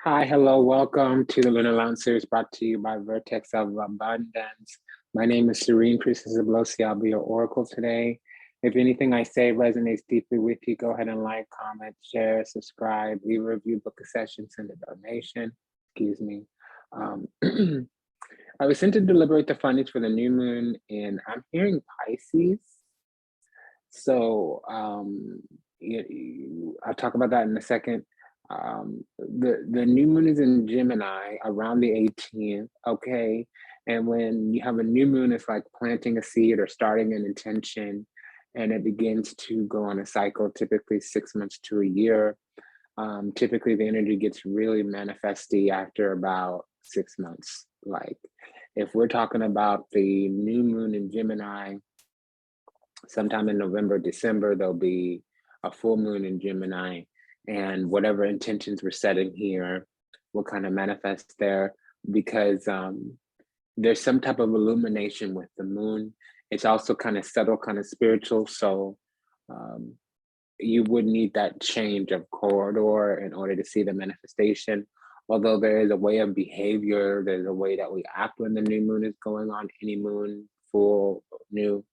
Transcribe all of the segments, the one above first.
Hi, hello, welcome to the Lunar Lounge series brought to you by Vertex of Abundance. My name is Serene, Priestess of Losi. I'll be your oracle today. If anything I say resonates deeply with you, go ahead and like, comment, share, subscribe, leave a review, book a session, send a donation. Excuse me. I was sent to deliberate the findings for the new moon, and I'm hearing Pisces. So I'll talk about that in a second. The new moon is in Gemini around the 18th, okay? And when you have a new moon, it's like planting a seed or starting an intention, and it begins to go on a cycle, typically 6 months to a year. Typically the energy gets really manifesty after about 6 months. Like if we're talking about the new moon in Gemini, sometime in November, December, there'll be a full moon in Gemini, and whatever intentions we're setting here will kind of manifest there, because there's some type of illumination with the moon. It's also kind of subtle, kind of spiritual. So you would need that change of corridor in order to see the manifestation. Although there is a way of behavior, there's a way that we act when the new moon is going on, any moon, full, new.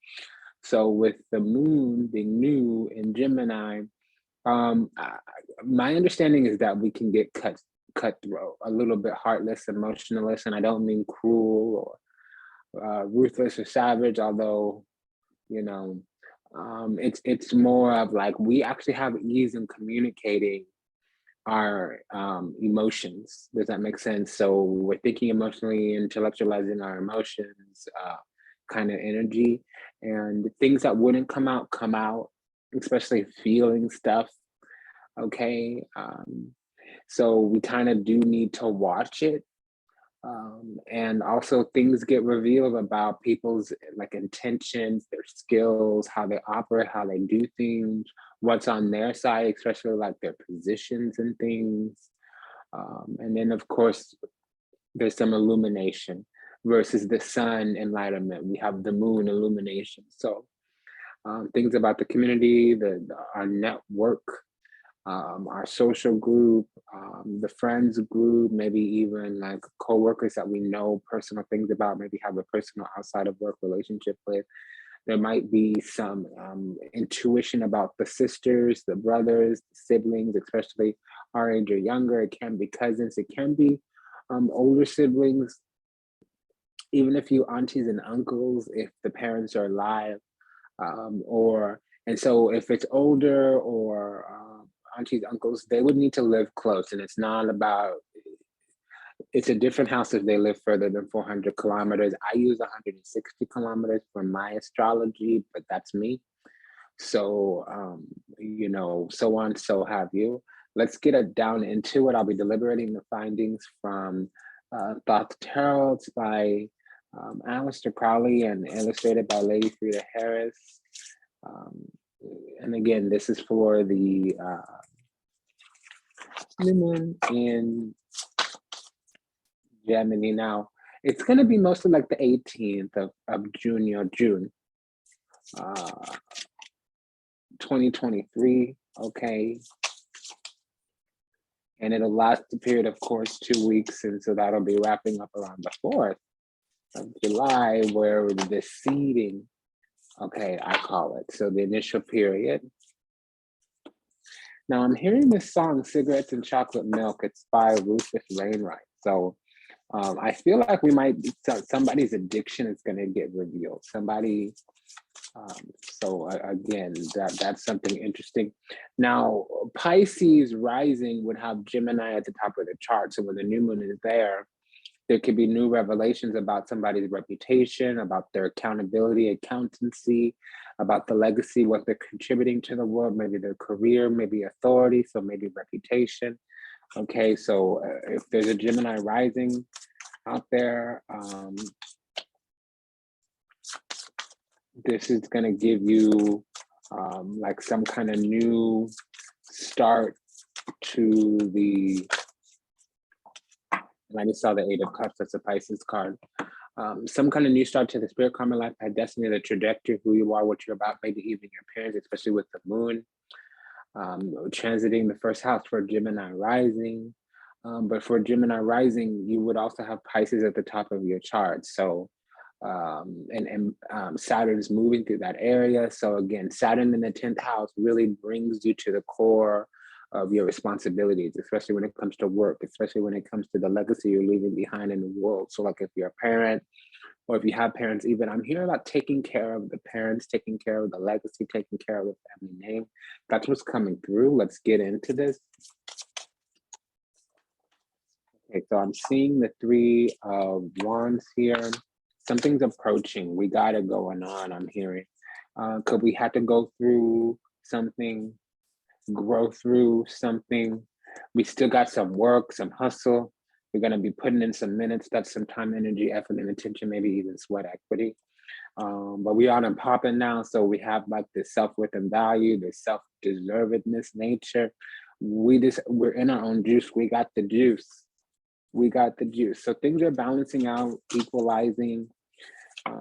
So with the moon being new in Gemini, my understanding is that we can get cutthroat, a little bit heartless, emotionless, and I don't mean cruel or ruthless or savage, although, you know, it's more of like we actually have ease in communicating our emotions. Does that make sense? So we're thinking emotionally, intellectualizing our emotions, kind of energy, and things that wouldn't come out, especially feeling stuff. Okay. So we kind of do need to watch it. And also things get revealed about people's like intentions, their skills, how they operate, how they do things, what's on their side, especially like their positions and things. And then of course, there's some illumination versus the sun enlightenment. We have the moon illumination. So things about the community, our network, our social group, the friends group, maybe even like coworkers that we know personal things about, maybe have a personal outside of work relationship with. There might be some intuition about the sisters, the brothers, the siblings, especially our age or younger. It can be cousins, it can be older siblings, even if you aunties and uncles, if the parents are alive, and so if it's older or aunties, uncles, they would need to live close. And it's not about, it's a different house if they live further than 400 kilometers. I use 160 kilometers for my astrology, but that's me. So, so on, so have you. Let's get it down into it. I'll be deliberating the findings from Thought Tarots by Aleister Crowley and illustrated by Lady Frida Harris. And again, this is for the new moon in Gemini. Now, it's going to be mostly like the 18th of June, 2023, okay? And it'll last a period, of course, 2 weeks, and so that'll be wrapping up around the 4th of July, where the seeding, okay, I call it, so the initial period. Now I'm hearing this song, Cigarettes and Chocolate Milk. It's by Rufus Wainwright. So I feel like we might, somebody's addiction is gonna get revealed. Somebody, so again, that's something interesting. Now, Pisces rising would have Gemini at the top of the chart. So when the new moon is there could be new revelations about somebody's reputation, about their accountability, accountancy, about the legacy, what they're contributing to the world, maybe their career, maybe authority, so maybe reputation. Okay, so if there's a Gemini rising out there, this is going to give you like some kind of new start to the, I just saw the 8 of Cups, that's a Pisces card. Some kind of new start to the spirit, karma, life, destiny, the trajectory, who you are, what you're about, maybe even your parents, especially with the moon transiting the first house for Gemini rising. But for Gemini rising, you would also have Pisces at the top of your chart. So, Saturn is moving through that area. So again, Saturn in the 10th house really brings you to the core of your responsibilities, especially when it comes to work, especially when it comes to the legacy you're leaving behind in the world. So like if you're a parent, or if you have parents, even I'm hearing about taking care of the parents, taking care of the legacy, taking care of the family name. That's what's coming through. Let's get into this. Okay, so I'm seeing the 3 of Wands here. Something's approaching. We got it going on, I'm hearing. Could we have to go through something, grow through something? We still got some work, some hustle. We're going to be putting in some minutes. That's some time, energy, effort, and attention, maybe even sweat equity. But we on and popping now. So we have like this self-worth and value, this self-deservedness nature. We're in our own juice. We got the juice. We got the juice. So things are balancing out, equalizing.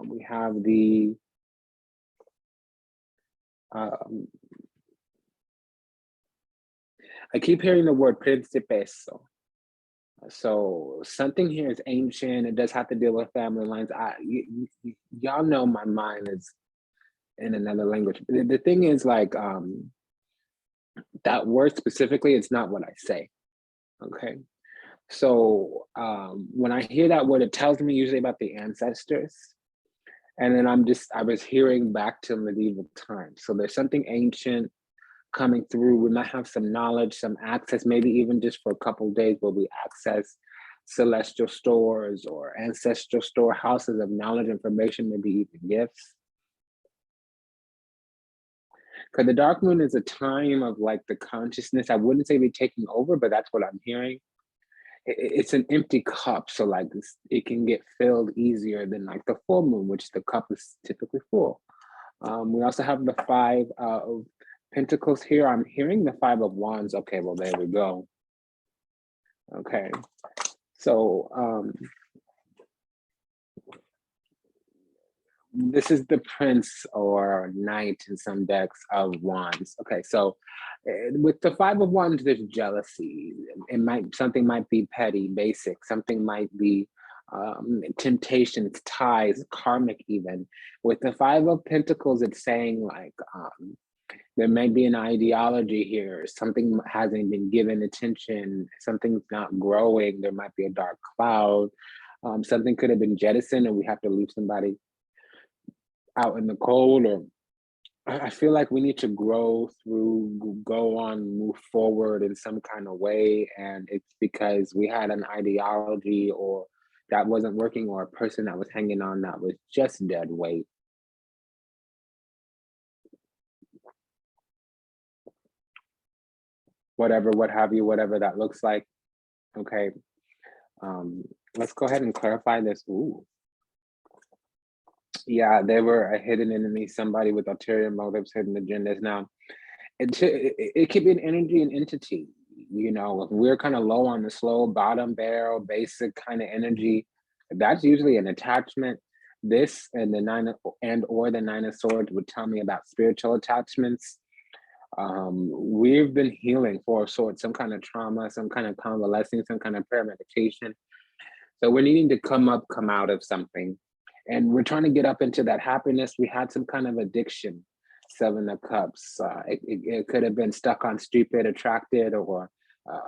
We have the I keep hearing the word principeso. So something here is ancient. It does have to deal with family lines. Y'all know my mind is in another language. The thing is like that word specifically, it's not what I say. Okay. So when I hear that word, it tells me usually about the ancestors. And then I was hearing back to medieval times. So there's something ancient coming through. We might have some knowledge, some access, maybe even just for a couple of days where we access celestial stores or ancestral storehouses of knowledge, information, maybe even gifts. Because the dark moon is a time of like the consciousness. I wouldn't say be taking over, but that's what I'm hearing. It's an empty cup, so like it can get filled easier than like the full moon, which the cup is typically full. We also have the 5 of Pentacles here. I'm hearing the 5 of Wands. Okay, well, there we go. Okay, so this is the Prince or Knight in some decks of Wands. Okay, so with the 5 of Wands, there's jealousy. Something might be petty, basic. Something might be temptations, ties, karmic even. With the 5 of Pentacles, it's saying like there may be an ideology here. Something hasn't been given attention. Something's not growing. There might be a dark cloud. Something could have been jettisoned and we have to leave somebody out in the cold. Or I feel like we need to grow through, go on, move forward in some kind of way. And it's because we had an ideology or that wasn't working, or a person that was hanging on that was just dead weight. Whatever, what have you, whatever that looks like. Okay. Let's go ahead and clarify this. Ooh. Yeah, they were a hidden enemy, somebody with ulterior motives, hidden agendas. Now, it could be an energy and entity. You know, if we're kind of low on the slow bottom barrel, basic kind of energy, that's usually an attachment. This and the 9 or the 9 of Swords would tell me about spiritual attachments. We've been healing for sort, some kind of trauma, some kind of convalescing, some kind of prayer meditation. So we're needing to come out of something. And we're trying to get up into that happiness. We had some kind of addiction, 7 of Cups. It could have been stuck on stupid, attracted, or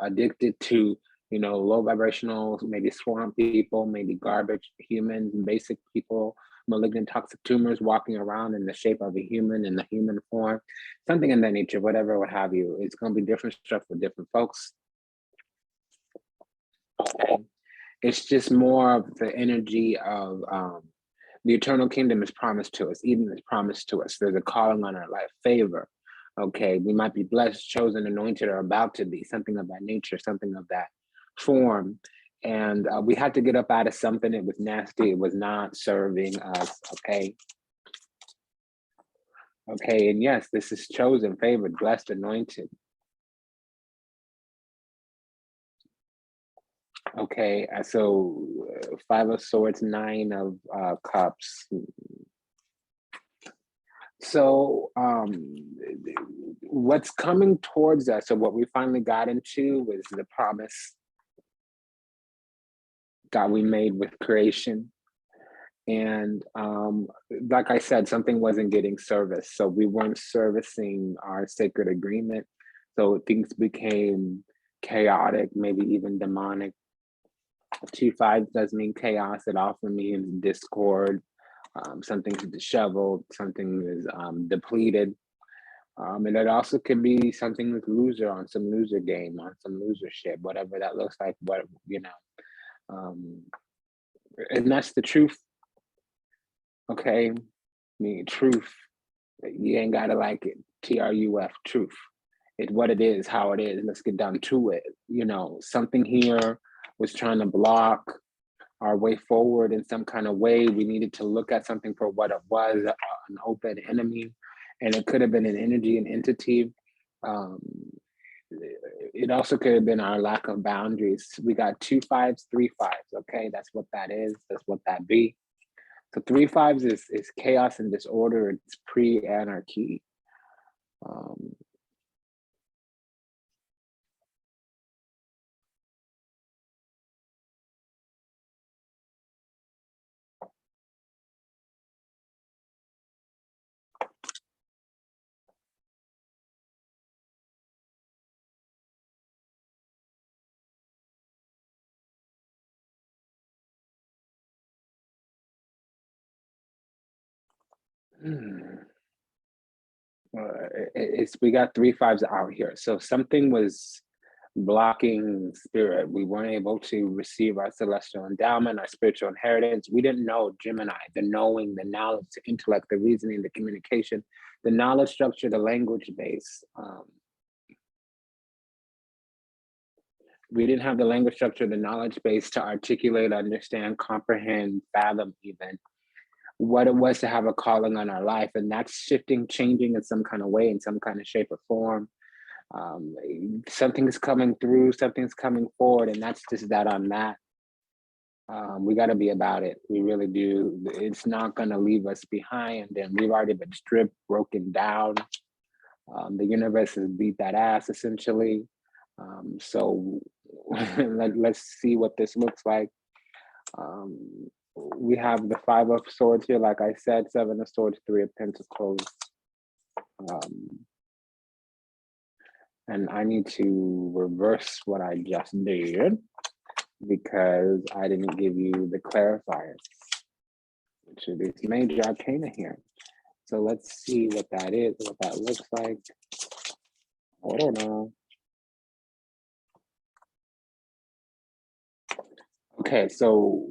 addicted to, you know, low vibrational, maybe swamp people, maybe garbage humans, basic people, malignant toxic tumors walking around in the shape of a human, in the human form, something in that nature, whatever, what have you. It's going to be different stuff for different folks. Okay. It's just more of the energy of the eternal kingdom is promised to us. Eden is promised to us. There's a calling on our life, favor. Okay, we might be blessed, chosen, anointed, or about to be, something of that nature, something of that form. And we had to get up out of something. It was nasty. It was not serving us. Okay. Okay, and yes, this is chosen, favored, blessed, anointed. Okay, so 5 of Swords, 9 of Cups. So what's coming towards us, or what we finally got into, was the promise. that we made with creation. And like I said, something wasn't getting serviced. So we weren't servicing our sacred agreement. So things became chaotic, maybe even demonic. 2-5 does mean chaos. It often means discord. Something's disheveled, something is depleted. And it also could be something with loser, on some loser game, on some loser shit, whatever that looks like, but you know. And that's the truth. Okay, I mean, truth. You ain't gotta like it. TRUF, truth. It's what it is, how it is. Let's get down to it. You know, something here was trying to block our way forward in some kind of way. We needed to look at something for what it was, an open enemy, and it could have been an energy, an entity. It also could have been our lack of boundaries. We got 2 5s, 3 5s. Okay, that's what that is. That's what that be. So 3 5s is chaos and disorder. It's pre-anarchy. We got 3 5s out here. So something was blocking spirit. We weren't able to receive our celestial endowment, our spiritual inheritance. We didn't know Gemini, the knowing, the knowledge, the intellect, the reasoning, the communication, the knowledge structure, the language base. We didn't have the language structure, the knowledge base to articulate, understand, comprehend, fathom even what it was to have a calling on our life. And that's shifting, changing in some kind of way, in some kind of shape or form. Something's coming through, something's coming forward, and that's just that on that. We got to be about it. We really do. It's not going to leave us behind, and we've already been stripped, broken down. The universe has beat that ass, essentially. So let's see what this looks like. We have the 5 of Swords here, like I said, 7 of Swords, 3 of Pentacles. And I need to reverse what I just did because I didn't give you the clarifiers, which are these major arcana here. So let's see what that is, what that looks like. I don't know. Okay, so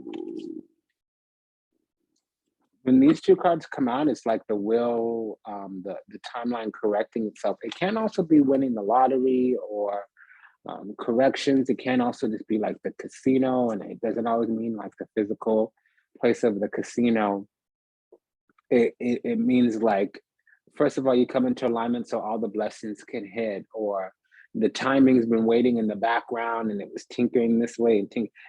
when these 2 cards come out, it's like the will, the timeline correcting itself. It can also be winning the lottery or corrections. It can also just be like the casino, and it doesn't always mean like the physical place of the casino. It means like, first of all, you come into alignment so all the blessings can hit, or the timing's been waiting in the background and it was tinkering this way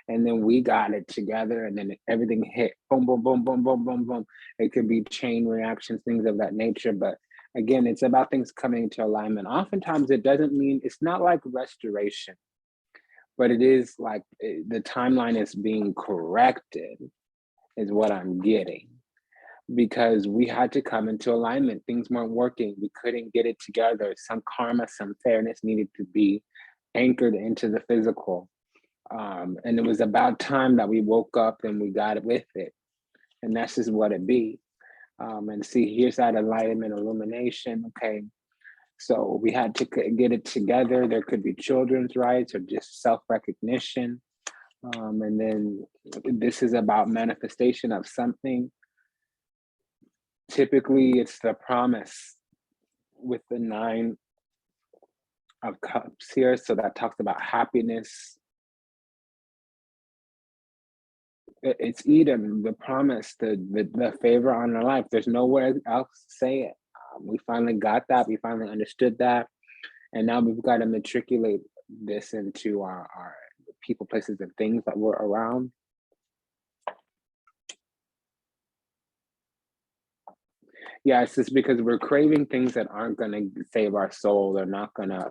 and then we got it together and then everything hit. Boom, boom, boom, boom, boom, boom, boom. It could be chain reactions, things of that nature. But again, it's about things coming into alignment. Oftentimes it doesn't mean, it's not like restoration, but it is like the timeline is being corrected, is what I'm getting. Because we had to come into alignment. Things weren't working. We couldn't get it together. Some karma, some fairness needed to be anchored into the physical. And it was about time that we woke up and we got it with it. And that's just what it be. And see, here's that enlightenment, illumination. Okay, so we had to get it together. There could be children's rights or just self-recognition. And then this is about manifestation of something. Typically, it's the promise with the 9 of Cups here. So that talks about happiness. It's Eden, the promise, the favor on our life. There's nowhere else to say it. We finally got that. We finally understood that. And now we've got to matriculate this into our people, places, and things that we're around. Yeah, it's just because we're craving things that aren't going to save our soul. They're not going to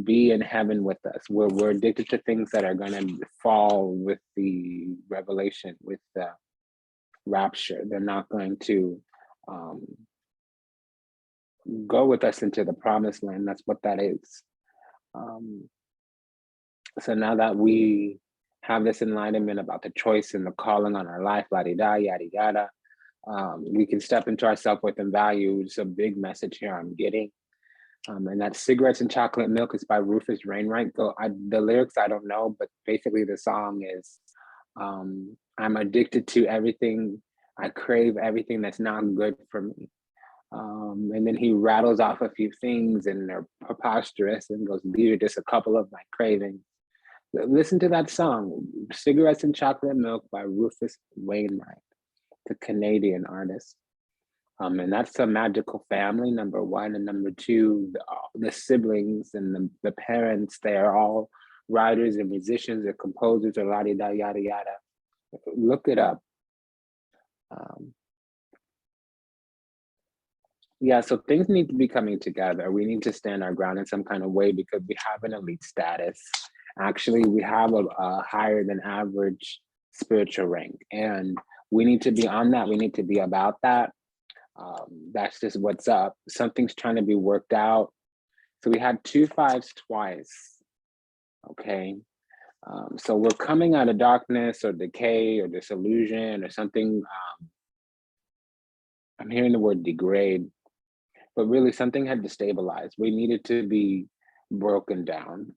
be in heaven with us. We're addicted to things that are going to fall with the revelation, with the rapture. They're not going to go with us into the promised land. That's what that is. So now that we have this enlightenment about the choice and the calling on our life, la-di-da, yada, yada, we can step into our self-worth and value. It's a big message here I'm getting. And that Cigarettes and Chocolate Milk is by Rufus Wainwright. The lyrics, I don't know, but basically the song is, I'm addicted to everything. I crave everything that's not good for me. And then he rattles off a few things and they're preposterous and goes, these are just a couple of my cravings. Listen to that song, Cigarettes and Chocolate Milk by Rufus Wainwright, the Canadian artist. And that's a magical family, number one. And number two, the siblings and the parents, they are all writers and musicians or composers or la-di-da, yada, yada. Look it up. Yeah, so things need to be coming together. We need to stand our ground in some kind of way because we have an elite status. Actually, we have a higher than average spiritual rank, and we need to be on that. We need to be about that. That's just what's up. Something's trying to be worked out. So we had 2 5s twice. Okay. So we're coming out of darkness or decay or disillusion or something. I'm hearing the word degrade, but really something had to stabilize. We needed to be broken down.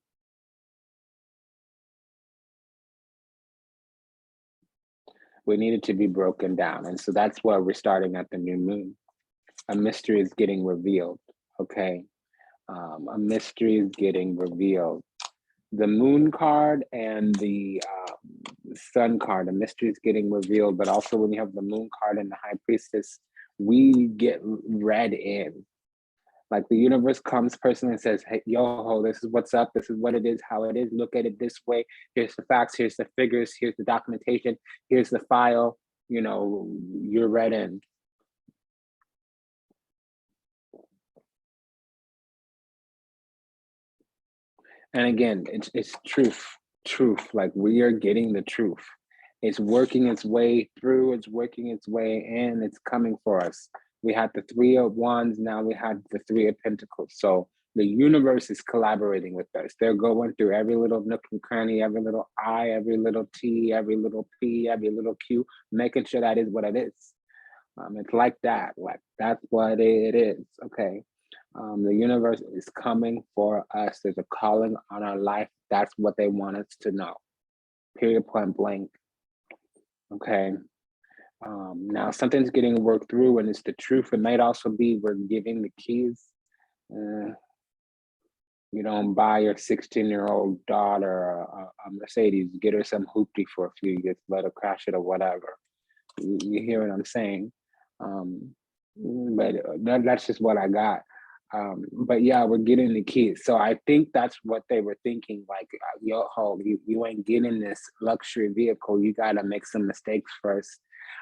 We needed to be broken down. And so that's where we're starting at the new moon. A mystery is getting revealed, okay? A mystery is getting revealed. The moon card and the sun card, a mystery is getting revealed, but also when you have the moon card and the high priestess, we get read in. Like the universe comes personally and says, hey, yo, this is what's up. This is what it is, how it is. Look at it this way. Here's the facts. Here's the figures. Here's the documentation. Here's the file. You know, you're read in. And again, it's truth. Like we are getting the truth. It's working its way through. It's working its way in. It's coming for us. We had the 3 of Wands, now we had the 3 of Pentacles. So the universe is collaborating with us. They're going through every little nook and cranny, every little I, every little T, every little P, every little Q, making sure that is what it is. It's like that, like that's what it is, okay? The universe is coming for us. There's a calling on our life. That's what they want us to know, period, point blank, okay? Now something's getting worked through and it's the truth. It might also be we're giving the keys. You don't buy your 16-year-old daughter a Mercedes, get her some hoopty for a few years, let her crash it or whatever. You hear what I'm saying? But that's just what I got. But yeah, we're getting the keys. So I think that's what they were thinking. Like, yo, ho, you ain't getting this luxury vehicle. You got to make some mistakes first.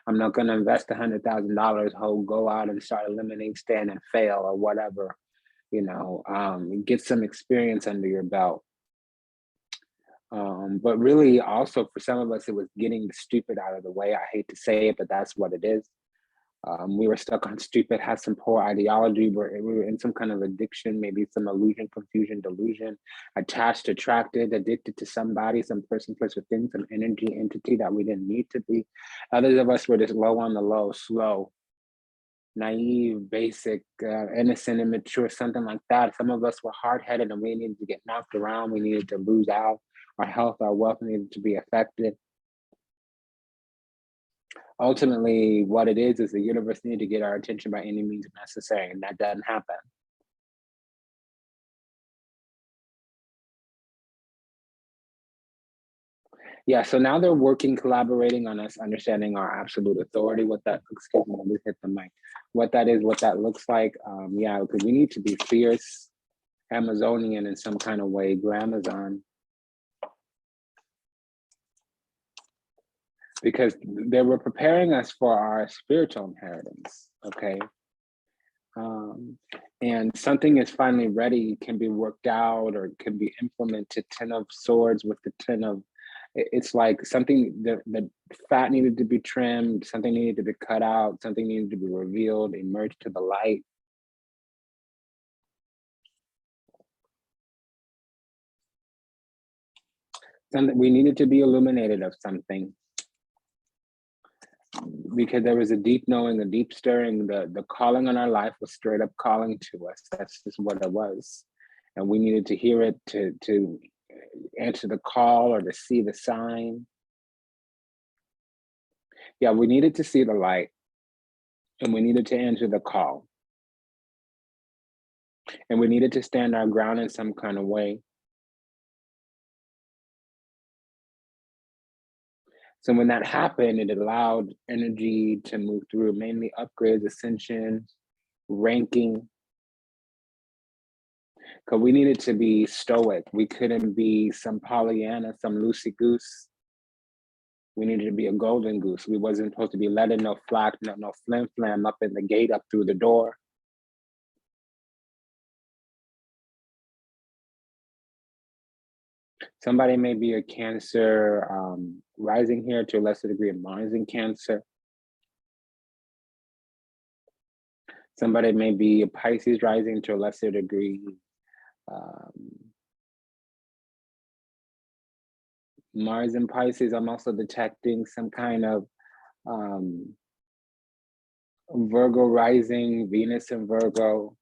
I'm not going to invest $100,000, ho, go out and start a lemonade stand and fail or whatever, you know, get some experience under your belt. But really also for some of us, it was getting the stupid out of the way. I hate to say it, but that's what it is. We were stuck on stupid, had some poor ideology, we were in some kind of addiction, maybe some illusion, confusion, delusion, attached, attracted, addicted to somebody, some person, place, or thing, some energy, entity that we didn't need to be. Others of us were just low on the low, slow, naive, basic, innocent, immature, something like that. Some of us were hard-headed and we needed to get knocked around. We needed to lose out. Our health, our wealth needed to be affected. Ultimately, what it is the universe needed to get our attention by any means necessary, and that doesn't happen. Yeah, so now they're working, collaborating on us understanding our absolute authority, what that, excuse me, let me hit the mic, what that is, what that looks like. Yeah, because we need to be fierce, Amazonian in some kind of way, Glamazon. Because they were preparing us for our spiritual inheritance, okay? and something is finally ready, can be worked out or can be implemented. 10 of swords with the 10 of, it's like something, the fat needed to be trimmed, something needed to be cut out, something needed to be revealed, emerge to the light. Something we needed to be illuminated of something, because there was a deep knowing, a deep stirring. The calling on our life was straight up calling to us. That's just what it was, and we needed to hear it to answer the call or to see the sign. Yeah, we needed to see the light, and we needed to answer the call, and we needed to stand our ground in some kind of way. So when that happened, it allowed energy to move through, mainly upgrades, ascension, ranking. Because we needed to be stoic. We couldn't be some Pollyanna, some loosey goose. We needed to be a golden goose. We wasn't supposed to be letting no flack, no flim flam up in the gate, up through the door. Somebody may be a Cancer rising here, to a lesser degree of Mars in Cancer. Somebody may be a Pisces rising, to a lesser degree. Mars in Pisces, I'm also detecting some kind of Virgo rising, Venus in Virgo.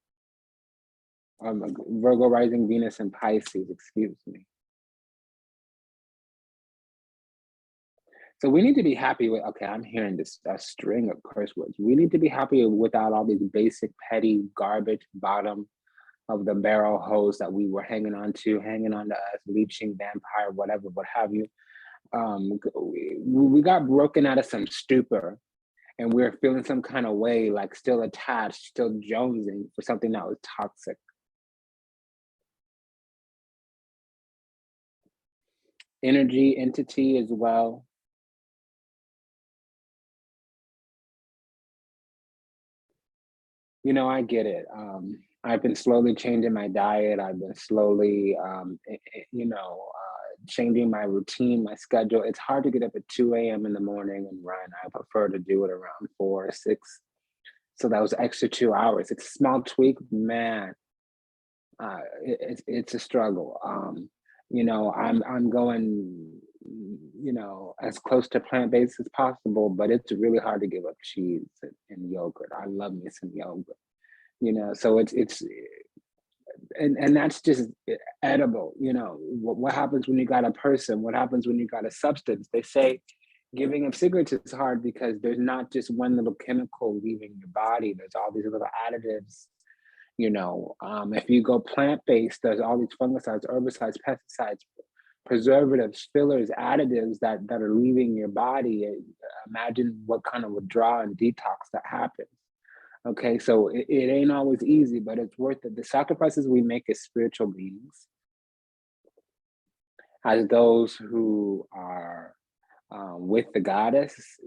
Virgo rising, Venus in Pisces, excuse me. So we need to be happy with, okay, I'm hearing this a string of curse words. We need to be happy without all these basic, petty, garbage, bottom of the barrel hose that we were hanging on to us, leeching, vampire, whatever, what have you. We got broken out of some stupor, and we're feeling some kind of way, like still attached, still jonesing for something that was toxic. Energy, entity as well. You know, I get it. I've been slowly changing my diet. I've been slowly, changing my routine, my schedule. It's hard to get up at 2 a.m. in the morning and run. I prefer to do it around 4 or 6. So that was extra 2 hours. It's a small tweak, man. It's a struggle. I'm going, as close to plant-based as possible, but it's really hard to give up cheese and yogurt. I love me some yogurt, so it's and that's just edible. What happens when you got a person? What happens when you got a substance? They say giving up cigarettes is hard because there's not just one little chemical leaving your body. There's all these little additives. If you go plant-based, there's all these fungicides, herbicides, pesticides, preservatives, fillers, additives that are leaving your body. Imagine what kind of withdrawal and detox that happens. Okay, so it ain't always easy, but it's worth it. The sacrifices we make as spiritual beings, as those who are with the goddess,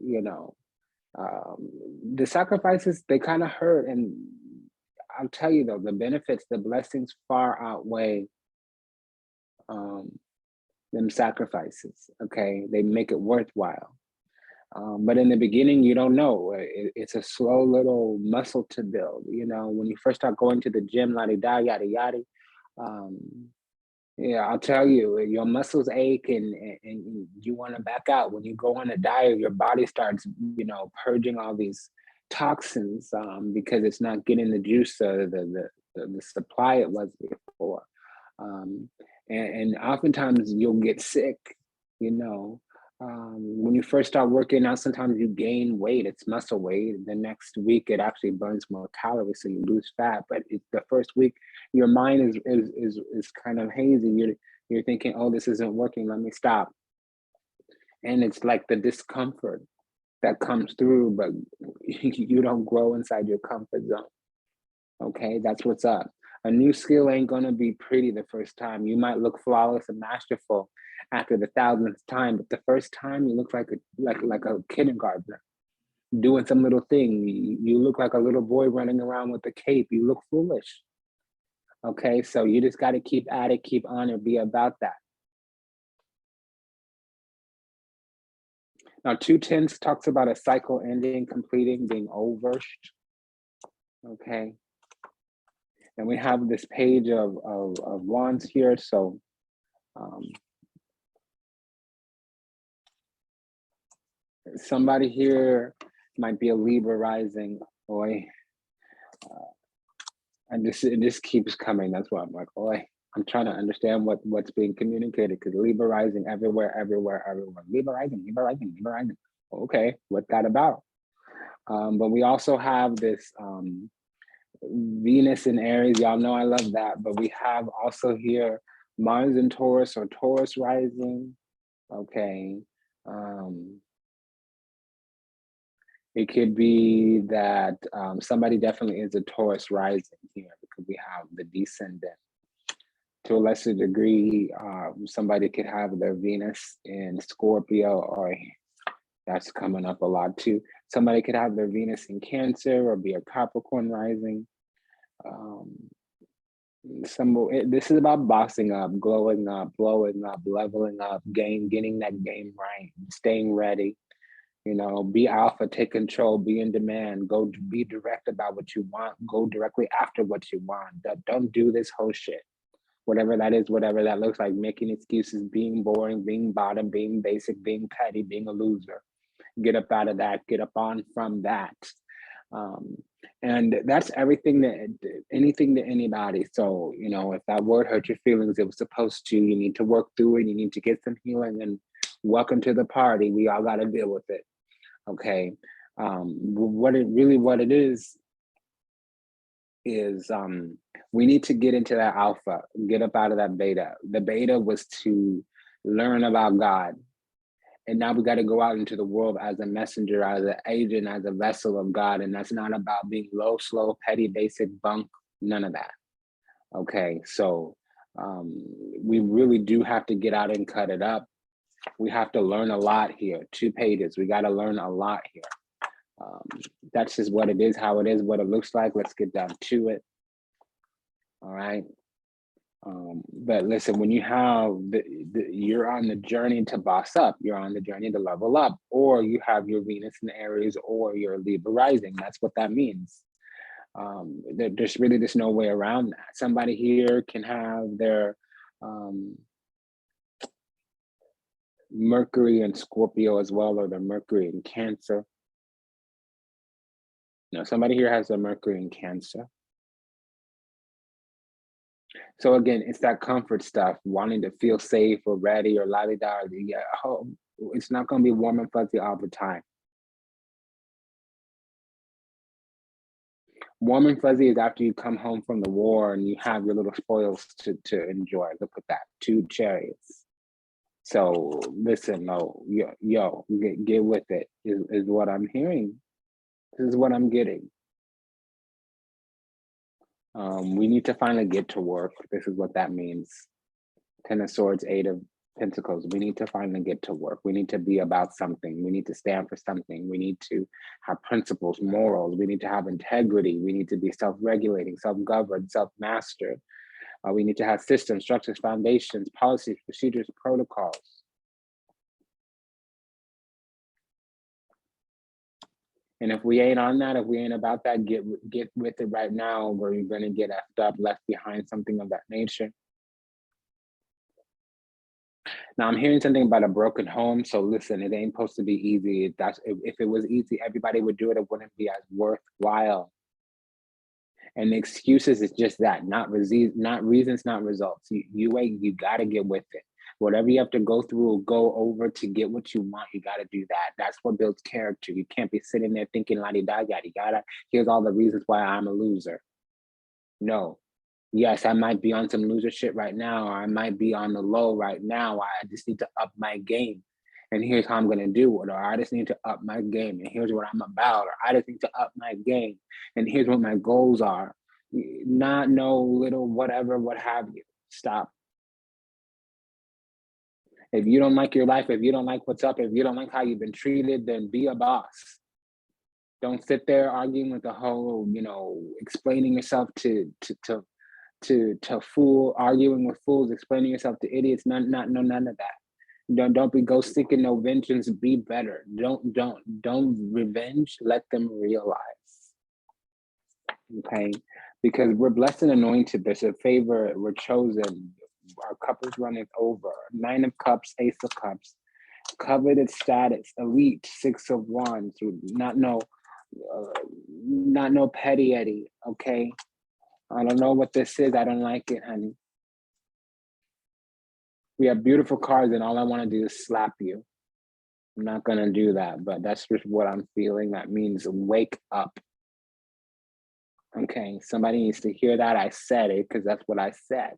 the sacrifices, they kind of hurt. And I'll tell you though, the benefits, the blessings far outweigh them sacrifices, okay? They make it worthwhile. But in the beginning, you don't know. It's a slow little muscle to build. When you first start going to the gym, la-di-da, yada, yada. Yeah, I'll tell you, your muscles ache and you want to back out. When you go on a diet, your body starts, purging all these toxins because it's not getting the juice or the supply it was before. And oftentimes you'll get sick, when you first start working out, sometimes you gain weight, it's muscle weight. The next week, it actually burns more calories, so you lose fat. But the first week, your mind is kind of hazy. You're thinking, oh, this isn't working, let me stop. And it's like the discomfort that comes through, but you don't grow inside your comfort zone. Okay, that's what's up. A new skill ain't gonna be pretty the first time. You might look flawless and masterful after the 1000th time, but the first time you look like a kindergartner. doing some little thing. You look like a little boy running around with a cape. You look foolish. Okay, so you just got to keep at it, keep on it, be about that. Now, 210 talks about a cycle ending, completing, being over. Okay. And we have this page of wands here. So somebody here might be a Libra rising. Boy, and this keeps coming. That's why I'm like, boy, I'm trying to understand what's being communicated, because Libra rising everywhere. Libra rising. Okay, what's that about? But we also have this Venus in Aries. Y'all know I love that. But we have also here Mars in Taurus or Taurus rising. Okay. It could be that somebody definitely is a Taurus rising here, because we have the descendant. To a lesser degree, somebody could have their Venus in Scorpio, or that's coming up a lot too. Somebody could have their Venus in Cancer or be a Capricorn rising. This is about bossing up, glowing up, blowing up, leveling up, getting that game right, staying ready. You know, be alpha, take control, be in demand, go be direct about what you want, go directly after what you want. Don't do this whole shit. Whatever that is, whatever that looks like, making excuses, being boring, being bottom, being basic, being petty, being a loser. Get up out of that, get up on from that. And that's everything anything to anybody. So, you know, if that word hurt your feelings, it was supposed to, you need to work through it, you need to get some healing, and welcome to the party. We all got to deal with it. Okay. What it is we need to get into that alpha, get up out of that beta. The beta was to learn about God. And now we got to go out into the world as a messenger, as an agent, as a vessel of God. And that's not about being low, slow, petty, basic, bunk, none of that. Okay, so we really do have to get out and cut it up. We have to learn a lot here. 2 pages, we got to learn a lot here. That's just what it is, how it is, what it looks like. Let's get down to it. All right. But listen, when you have you're on the journey to boss up, you're on the journey to level up, or you have your Venus in Aries or your Libra rising. That's what that means. There's really just no way around that. Somebody here can have their Mercury in Scorpio as well, or their Mercury in Cancer. No, somebody here has their Mercury in Cancer. So again, it's that comfort stuff, wanting to feel safe or ready or la-di-da. Yeah, it's not going to be warm and fuzzy all the time. Warm and fuzzy is after you come home from the war and you have your little spoils to enjoy. Look at that, 2 chariots. So listen, get with it is what I'm hearing. This is what I'm getting. We need to finally get to work. This is what that means. 10 of Swords, 8 of Pentacles. We need to finally get to work. We need to be about something. We need to stand for something. We need to have principles, morals. We need to have integrity. We need to be self-regulating, self-governed, self-mastered. We need to have systems, structures, foundations, policies, procedures, protocols. And if we ain't on that, if we ain't about that, get with it right now, where you're going to get effed up, left behind, something of that nature. Now I'm hearing something about a broken home. So listen, it ain't supposed to be easy. If it was easy, everybody would do it. It wouldn't be as worthwhile. And the excuses is just that, not reasons, not results. You gotta get with it. Whatever you have to go through, go over to get what you want, you gotta do that. That's what builds character. You can't be sitting there thinking la-di-da, yada, here's all the reasons why I'm a loser. No. Yes, I might be on some loser shit right now, or I might be on the low right now. I just need to up my game. And here's how I'm going to do it. Or I just need to up my game. And here's what I'm about. Or I just need to up my game. And here's what my goals are. Not no little whatever, what have you. Stop. If you don't like your life, if you don't like what's up, if you don't like how you've been treated, then be a boss. Don't sit there arguing with the whole, explaining yourself to fool, arguing with fools, explaining yourself to idiots. None of that. Don't be ghost seeking no vengeance. Be better. Don't revenge. Let them realize. Okay, because we're blessed and anointed. There's a favor. We're chosen. Our cup is running over. 9 of Cups, Ace of Cups, coveted status, elite, 6 of Wands. Not no petty Eddie. Okay, I don't know what this is. I don't like it, honey. We have beautiful cards, and all I want to do is slap you. I'm not gonna do that, but that's just what I'm feeling. That means wake up. Okay, somebody needs to hear that. I said it because that's what I said.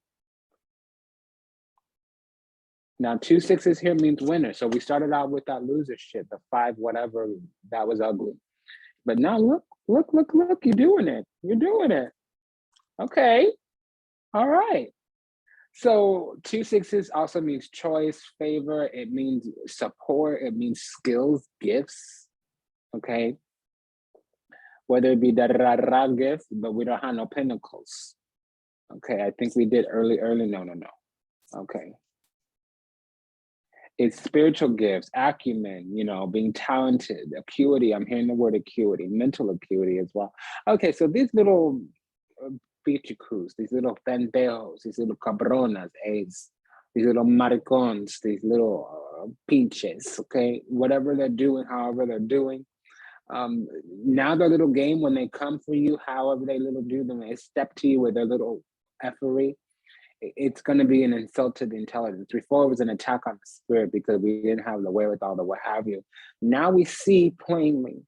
Now, 2 6s here means winner. So we started out with that loser shit, the 5 whatever, that was ugly. But now look, you're doing it. You're doing it. Okay, all right. So 2 6s also means choice, favor. It means support. It means skills, gifts. Okay. Whether it be da gifts, but we don't have no pinnacles. Okay, I think we did early. No. Okay. It's spiritual gifts, acumen, being talented, acuity. I'm hearing the word acuity, mental acuity as well. Okay, so these little pichucus, these little pendejos, these little cabronas, these little maricons, these little pinches, okay? Whatever they're doing, however they're doing. Now their little game, when they come for you, however they little do them, they step to you with their little effery. It's going to be an insult to the intelligence. Before it was an attack on the spirit because we didn't have the wherewithal, the what have you. Now we see plainly,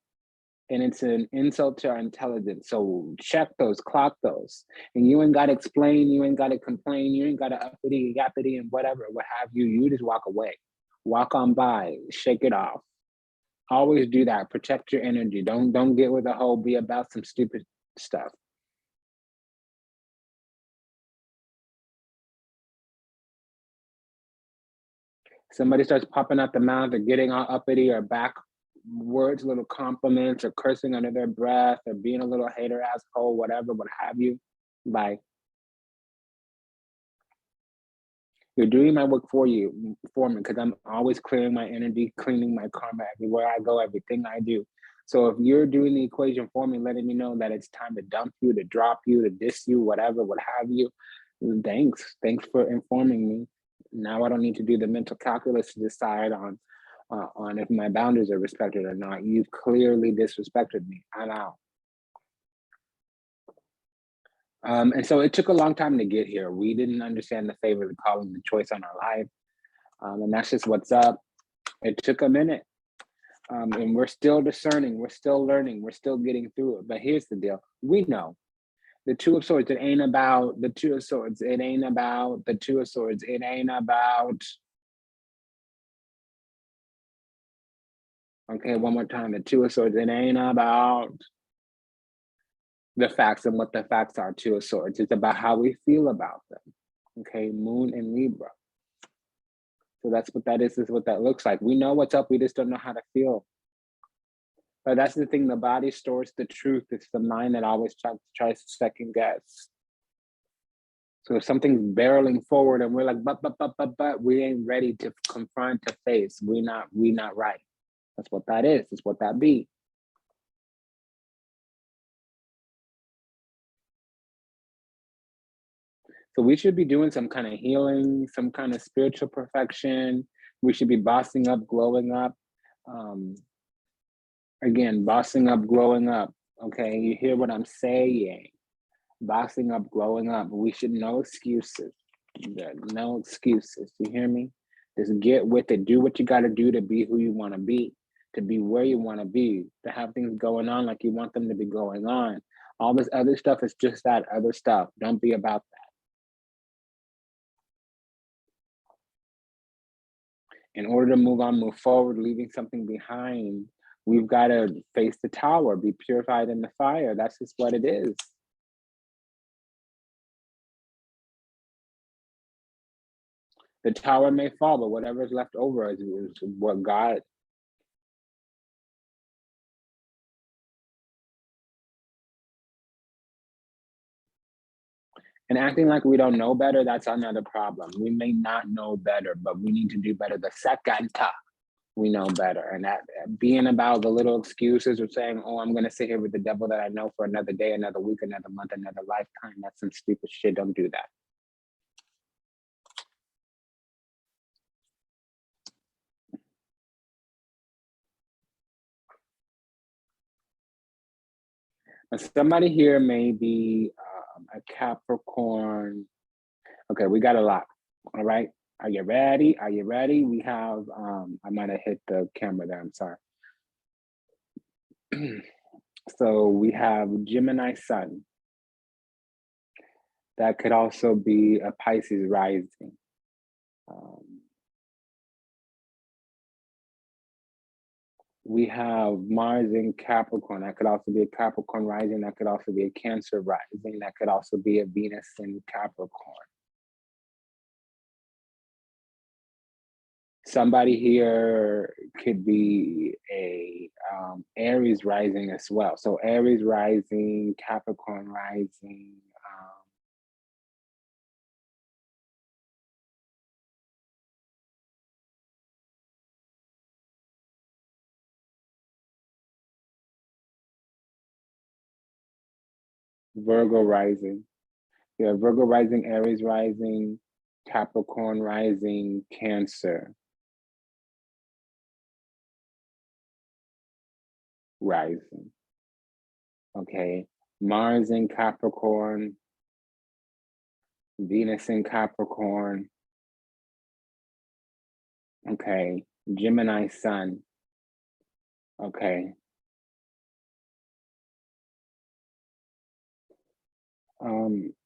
and it's an insult to our intelligence. So check those, clock those. And you ain't got to explain, you ain't got to complain, you ain't got to uppity, yappity, and whatever, what have you. You just walk away. Walk on by, shake it off. Always do that. Protect your energy. Don't get with the whole be about some stupid stuff. Somebody starts popping out the mouth or getting all uppity or back words, little compliments or cursing under their breath or being a little hater asshole, whatever, what have you. Bye. You're doing my work for me, because I'm always clearing my energy, cleaning my karma everywhere I go, everything I do. So if you're doing the equation for me, letting me know that it's time to dump you, to drop you, to diss you, whatever, what have you, thanks for informing me. Now I don't need to do the mental calculus to decide on if my boundaries are respected or not. You've clearly disrespected me. I'm out. And so it took a long time to get here. We didn't understand the favor, the calling, the choice on our life. And that's just what's up. It took a minute. And we're still discerning, we're still learning, we're still getting through it. But here's the deal. We know the 2 of Swords, it ain't about the 2 of Swords. It ain't about the 2 of Swords. It ain't about, okay, one more time, the 2 of Swords. It ain't about the facts and what the facts are, 2 of Swords. It's about how we feel about them. Okay, Moon and Libra. So that's what that is what that looks like. We know what's up, we just don't know how to feel. But that's the thing, the body stores the truth. It's the mind that always tries to second guess. So if something's barreling forward and we're like, but, we ain't ready to confront, to face. We not right. That's what that is. That's what that be. So we should be doing some kind of healing, some kind of spiritual perfection. We should be bossing up, glowing up. Again, bossing up, glowing up. Okay, you hear what I'm saying? Bossing up, glowing up. We should no excuses. No excuses. You hear me? Just get with it. Do what you got to do to be who you want to be, to be where you want to be, to have things going on like you want them to be going on. All this other stuff is just that other stuff. Don't be about that. In order to move on, move forward, leaving something behind, we've got to face the tower, be purified in the fire. That's just what it is. The tower may fall, but whatever's left over is what God And acting like we don't know better, that's another problem. We may not know better, but we need to do better the second we know better. And that being about the little excuses or saying, oh, I'm going to sit here with the devil that I know for another day, another week, another month, another lifetime. That's some stupid shit. Don't do that. And somebody here may be a Capricorn. Okay, we got a lot. All right. Are you ready? Are you ready? We have, I might have hit the camera there. I'm sorry. So we have Gemini sun. That could also be a Pisces rising. We have Mars in Capricorn. That could also be a Capricorn rising. That could also be a Cancer rising. That could also be a Venus in Capricorn. Somebody here could be a Aries rising as well. So Aries rising, Capricorn rising. Virgo rising. Yeah, Virgo rising, Aries rising, Capricorn rising, Cancer rising. Okay, Mars in Capricorn, Venus in Capricorn. Okay, Gemini sun. Okay.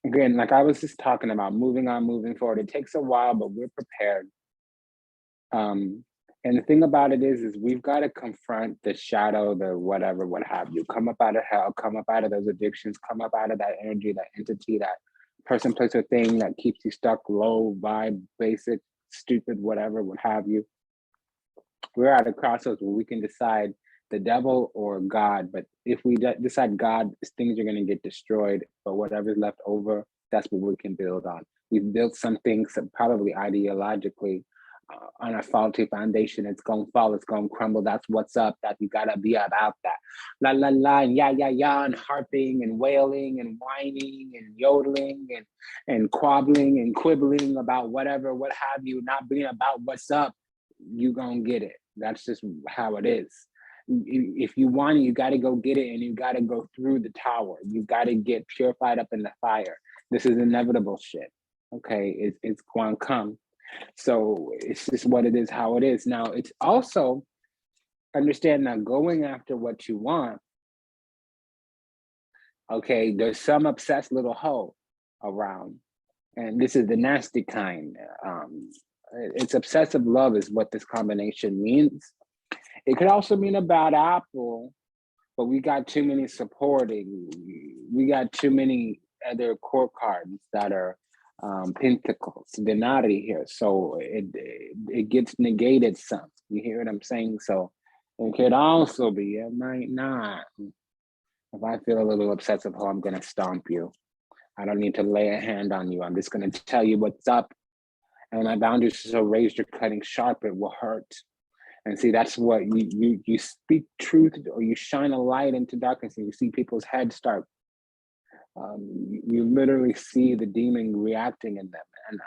Again, like I was just talking about, moving on, moving forward. It takes a while, but we're prepared. And the thing about it is we've got to confront the shadow, the whatever, what have you. Come up out of hell, come up out of those addictions, come up out of that energy, that entity, that person, place, or thing that keeps you stuck low, vibe, basic, stupid, whatever, what have you. We're at a crossroads where we can decide the devil or God. But if we decide God, things are going to get destroyed. But whatever's left over, that's what we can build on. We've built some things probably ideologically on a faulty foundation. It's going to fall, it's going to crumble. That's what's up. That you got to be about that. La, la, la, and yeah, yeah, yeah, and harping and wailing and whining and yodeling and quabbling and quibbling about whatever, what have you, not being about what's up. You gonna get it. That's just how it is. If you want it, you got to go get it, and you got to go through the tower. You got to get purified up in the fire. This is inevitable shit. Okay, it's going to come. So it's just what it is, how it is. Now it's also understand that going after what you want. Okay, there's some obsessed little hoe around, and this is the nasty kind. It's obsessive love is what this combination means. It could also mean a bad apple, but we got too many supporting. We got too many other court cards that are pentacles, denari here. So it gets negated some. You hear what I'm saying? So it could also be, it might not. If I feel a little obsessive, I'm going to stomp you. I don't need to lay a hand on you. I'm just going to tell you what's up. And my boundaries are so raised, you're cutting sharp, it will hurt. And see, that's what you speak truth, or you shine a light into darkness, and you see people's heads start. You literally see the demon reacting in them. And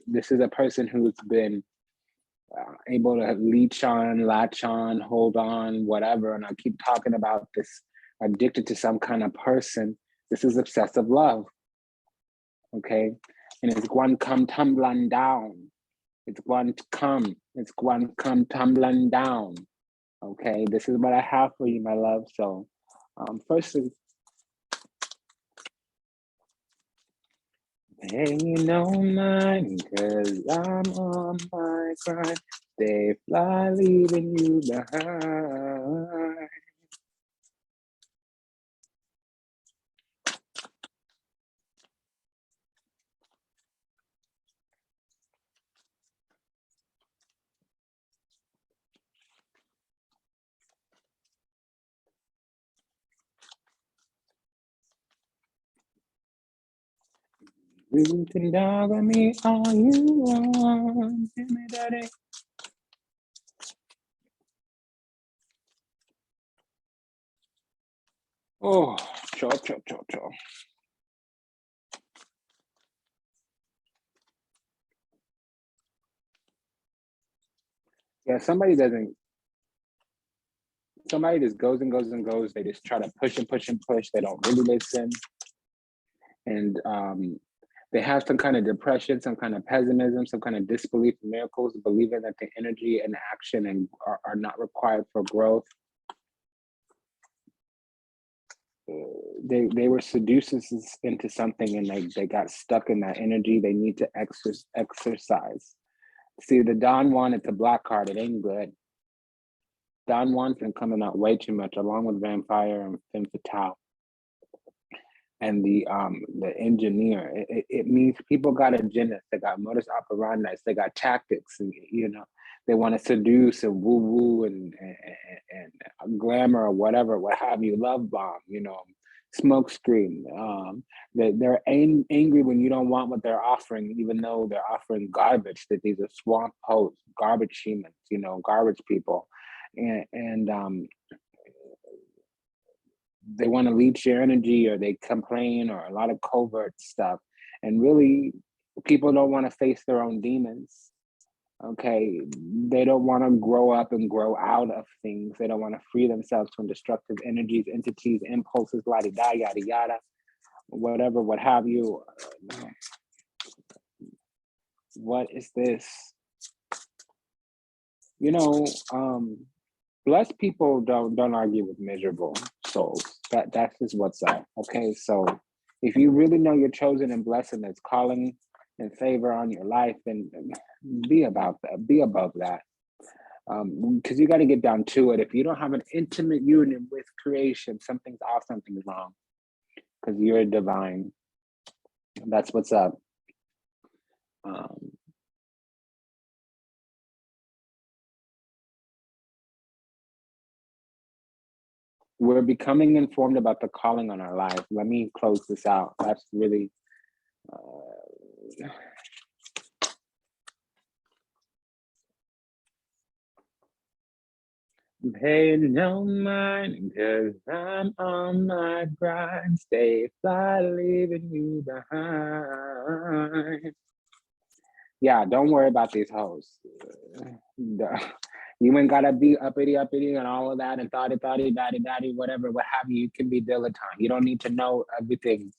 this is a person who's been able to leech on, latch on, hold on, whatever. And I keep talking about this, addicted to some kind of person. This is obsessive love. Okay. And it's going to come tumbling down. It's going to come. It's going to come tumbling down. Okay, this is what I have for you, my love. So, firstly, ain't no mine, cause I'm on my grind. They fly, leaving you behind. You can dog on me all you want. Give me that. Oh, chill. Yeah, somebody just goes and goes and goes. They just try to push and push and push. They don't really listen. And they have some kind of depression, some kind of pessimism, some kind of disbelief in miracles, believing that the energy and action and are not required for growth. They were seduced into something, and they got stuck in that energy. They need to exercise. See, the Don Juan, it's a black card. It ain't good. Don Juan's been coming out way too much, along with Vampire and Femme Fatale. And the engineer, it means people got agendas, they got modus operandi, they got tactics, and they want to seduce and woo woo and glamour or whatever, what have you, love bomb, smoke screen. They're angry when you don't want what they're offering, even though they're offering garbage. That these are swamp hosts, garbage humans, garbage people, and they want to leech your energy, or they complain, or a lot of covert stuff. And really, people don't want to face their own demons. Okay, they don't want to grow up and grow out of things. They don't want to free themselves from destructive energies, entities, impulses, la-di-da, yada yada, whatever, what have you. What is this? Blessed people don't argue with miserable souls. That's just what's up. Okay, so if you really know you're chosen and blessed and there's calling and favor on your life, then be about that. Be above that. Because you got to get down to it. If you don't have an intimate union with creation, something's off, something's wrong. Because you're divine. That's what's up. We're becoming informed about the calling on our life. Let me close this out. That's really pay no mind, cause I'm on my grind. Stay fly, leaving you behind. Yeah, don't worry about these hoes. You ain't gotta be uppity and all of that and thotty, daddy, whatever, what have you. You can be dilettante. You don't need to know everything.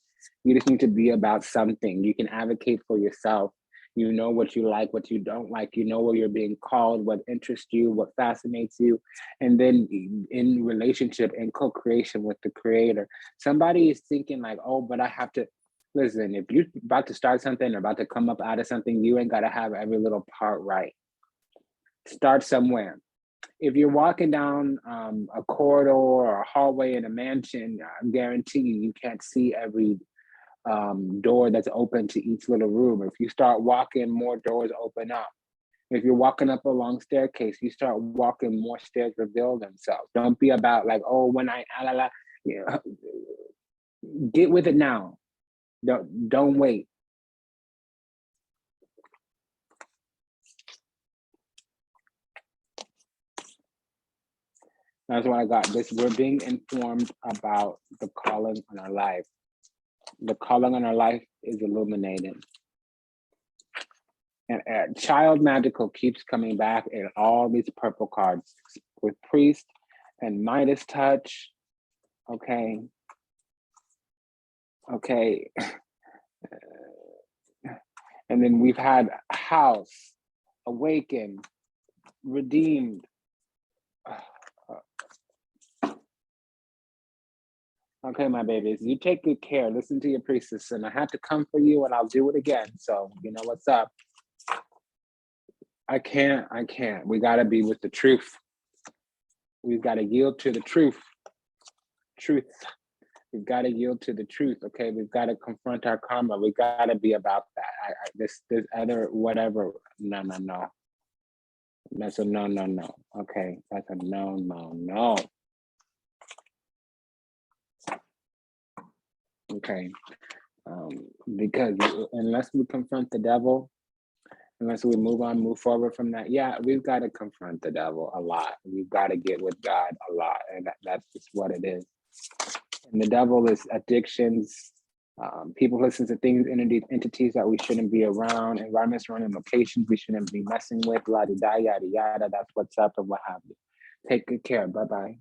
You just need to be about something. You can advocate for yourself. You know what you like, what you don't like. You know where you're being called, what interests you, what fascinates you. And then in relationship and co-creation with the creator, somebody is thinking like, oh, but I have to. Listen, if you're about to start something or about to come up out of something, you ain't got to have every little part right. Start somewhere. If you're walking down a corridor or a hallway in a mansion, I guarantee you can't see every door that's open to each little room. If you start walking, more doors open up. If you're walking up a long staircase, you start walking, more stairs reveal themselves. Don't be about like, oh, when I, get with it now. Don't wait. That's what I got. We're being informed about the calling on our life. The calling on our life is illuminated. And Child Magical keeps coming back in all these purple cards with Priest and Midas Touch. Okay. And then we've had House, Awaken, Redeemed. Okay, my babies, you take good care. Listen to your priestess, and I had to come for you, and I'll do it again. So you know what's up. I can't. We got to be with the truth. We've got to yield to the truth. We've got to yield to the truth. Okay, we've got to confront our karma. We got to be about that. This other whatever. No. That's a no. Okay, that's a no. Okay. Because unless we confront the devil, unless we move forward from that, yeah, we've got to confront the devil a lot. We've got to get with God a lot, and that's just what it is. And the devil is addictions. People listen to things, entities that we shouldn't be around, environments, surrounding locations we shouldn't be messing with, la di da, yada yada. That's what's up and what have you. Take good care. Bye bye.